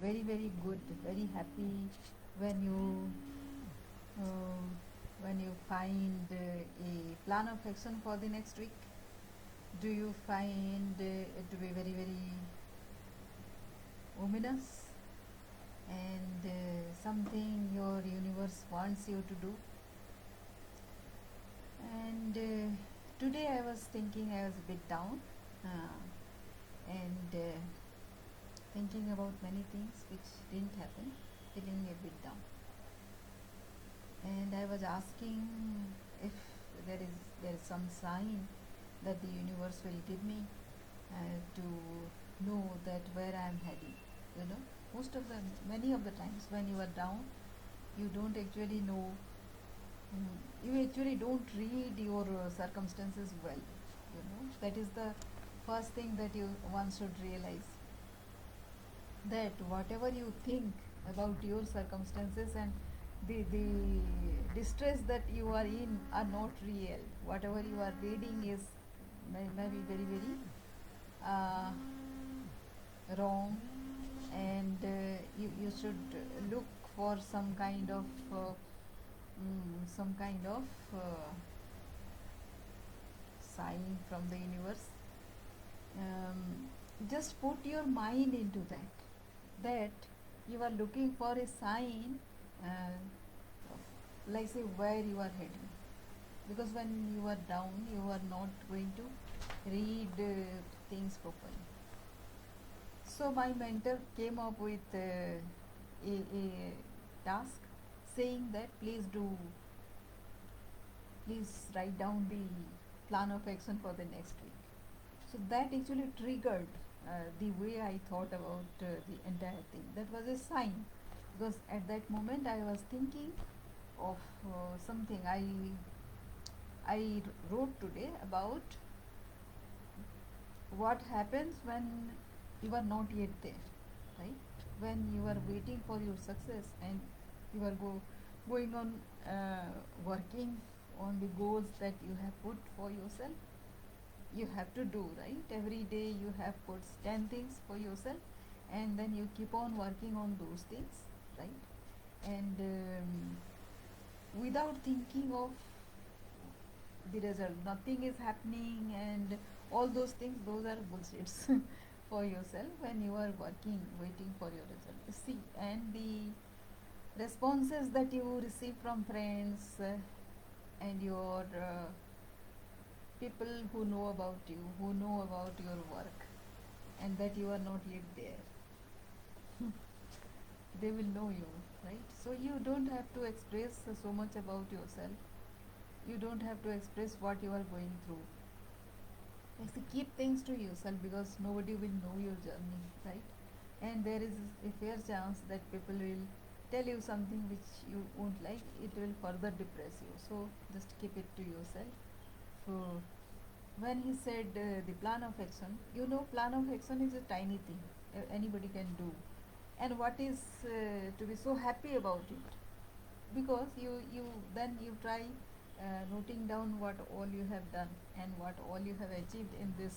very very good, very happy when uh, you find a plan of action for the next week? Do you find it to be very very ominous and something your universe wants you to do? And today I was thinking, I was a bit down and thinking about many things which didn't happen, feeling a bit down. And I was asking if there is some sign that the universe will give me to know that where I am heading. You know, many of the times when you are down, you don't actually know. You actually don't read your circumstances well. You know, that is the first thing that one should realize, that whatever you think about your circumstances and the distress that you are in are not real. Whatever you are reading is may be very very uh, wrong, and you should look for some kind of sign from the universe. Just put your mind into that you are looking for a sign, uh, like say where you are heading, because when you are down you are not going to read things properly. So my mentor came up with a task saying that please write down the plan of action for the next week. So that actually triggered the way I thought about the entire thing. That was a sign, because at that moment I was thinking of something I wrote today about what happens when you are not yet there, right? When you are waiting for your success and you are going on working on the goals that you have put for yourself, you have to do, right? Every day you have put 10 things for yourself, and then you keep on working on those things, right? And without thinking of the result, nothing is happening, and all those things, those are bullshits for yourself when you are working waiting for your result. See, and the responses that you receive from friends and your people who know about you, who know about your work, and that you are not yet there, they will know you, right? So you don't have to express so much about yourself. You don't have to express what you are going through. Like, keep things to yourself, because nobody will know your journey, right? And there is a fair chance that people will tell you something which you won't like. It will further depress you. So just keep it to yourself. So when he said the plan of action, you know, plan of action is a tiny thing anybody can do. And what is to be so happy about it? Because you try noting down what all you have done and what all you have achieved in this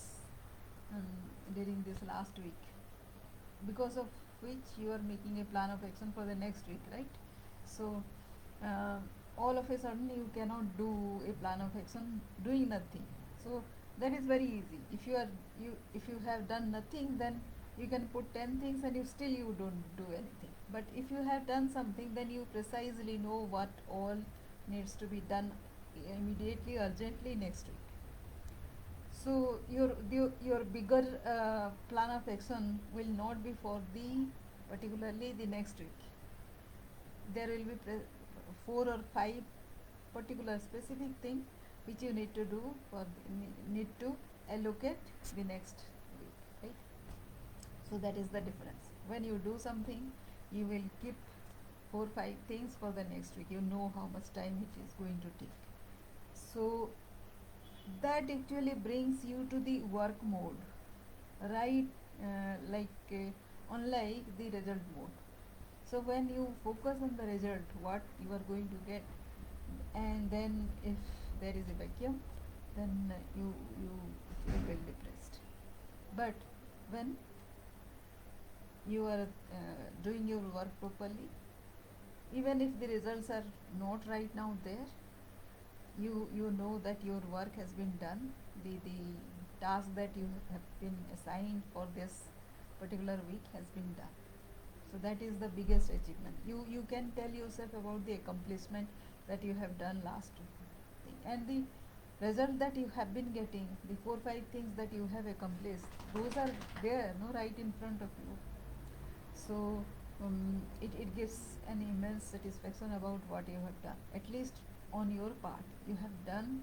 um, during this last week, because of which you are making a plan of action for the next week, right? So uh, all of a sudden you cannot do a plan of action doing nothing. So that is very easy. If you have done nothing, then you can put 10 things and you don't do anything. But if you have done something, then you precisely know what all needs to be done immediately, urgently next week. So your bigger plan of action will not be for the particularly the next week. There will be 4 or 5 particular specific thing which you need to do for need to allocate the next week, right? So that is the difference. When you do something, you will keep 4 5 things for the next week. You know how much time it is going to take. So that actually brings you to the work mode, right? Unlike the result mode. So when you focus on the result, what you are going to get, and then if there is a vacuum, then you feel depressed. But when you are doing your work properly, even if the results are not right now there, you know that your work has been done, the task that you have been assigned for this particular week has been done. So that is the biggest achievement. You can tell yourself about the accomplishment that you have done last thing, and the result that you have been getting, the 4 5 things that you have accomplished, those are there, no, right in front of you. So it gives an immense satisfaction about what you have done. At least on your part, you have done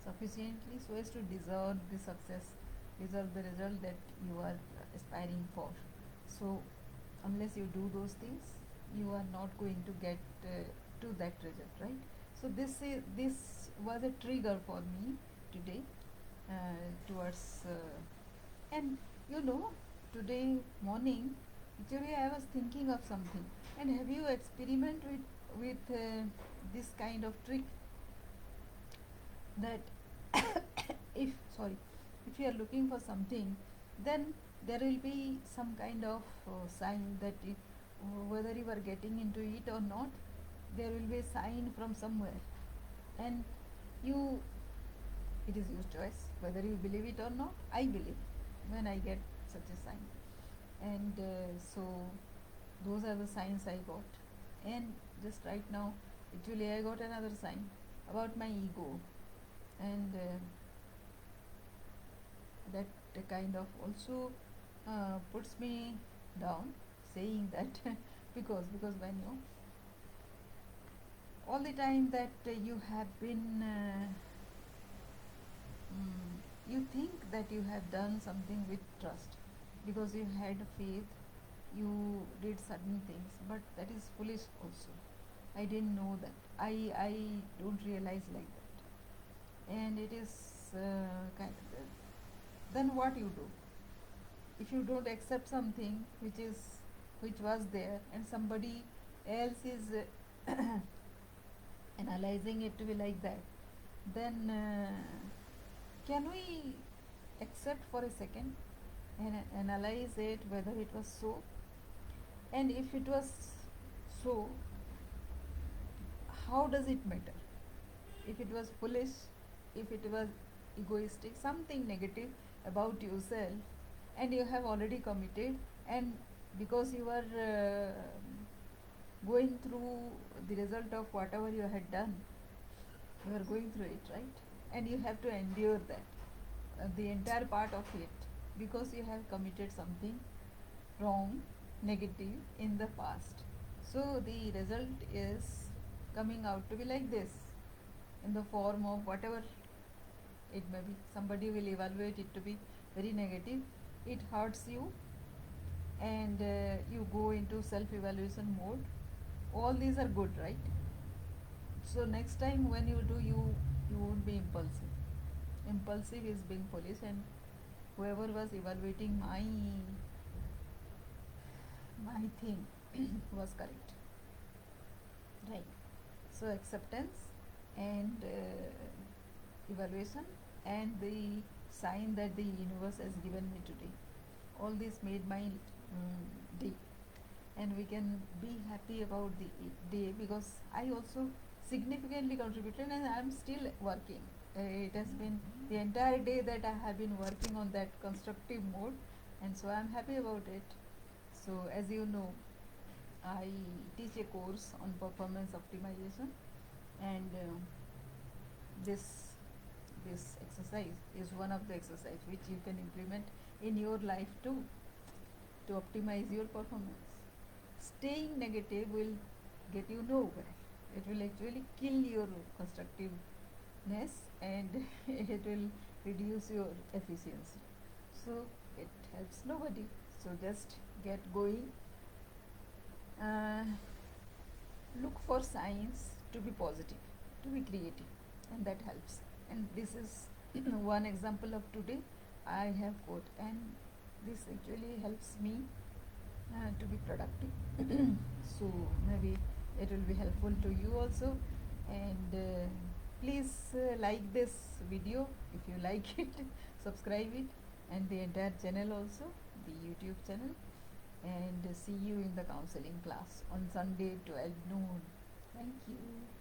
sufficiently so as to deserve the success, deserve the result that you are aspiring for. So, unless you do those things, you are not going to get to that result, right? So this was a trigger for me today towards and you know, today morning actually I was thinking of something. And have you experiment with this kind of trick that if sorry, if you are looking for something, then there will be some kind of sign that whether you are getting into it or not, there will be a sign from somewhere, and you it is your choice whether you believe it or not. I believe when I get such a sign, and so those are the signs I got. And just right now, actually, I got another sign about my ego, and that kind of also puts me down, saying that because when you all the time that you have been you think that you have done something with trust because you had faith, you did certain things, but that is foolish also. I didn't know that. I don't realize like that. And it is kind of, then what you do if you don't accept something which was there and somebody else is analyzing it to be like that, then can we accept for a second and analyze it whether it was so? And if it was so, how does it matter? If it was foolish, if it was egoistic, something negative about yourself, and you have already committed, and because you are going through the result of whatever you had done, you are going through it, right? And you have to endure that, the entire part of it, because you have committed something wrong, negative in the past. So the result is coming out to be like this, in the form of whatever it may be. Somebody will evaluate it to be very negative, it hurts you, and you go into self evaluation mode. All these are good, right? So next time when you do, you won't be impulsive. Impulsive is being foolish, and whoever was evaluating my thing was correct, right? So acceptance and evaluation and the sign that the universe has given me today, all this made my day. And we can be happy about the day because I also significantly contributed, and I am still working. It has been the entire day that I have been working on that constructive mode, and so I am happy about it. So as you know, I teach a course on performance optimization, and this this exercise is one of the exercise which you can implement in your life too, to optimize your performance. Staying negative will get you nowhere. It will actually kill your constructiveness, and it will reduce your efficiency. So it helps nobody. So just get going. Uh, Look for signs to be positive, to be creative, and that helps. And this is one example of today I have got, and this actually helps me to be productive. So maybe it will be helpful to you also. And please like this video if you like it, subscribe it, and the entire channel also, the YouTube channel. and see you in the counseling class on Sunday 12 noon. Thank you.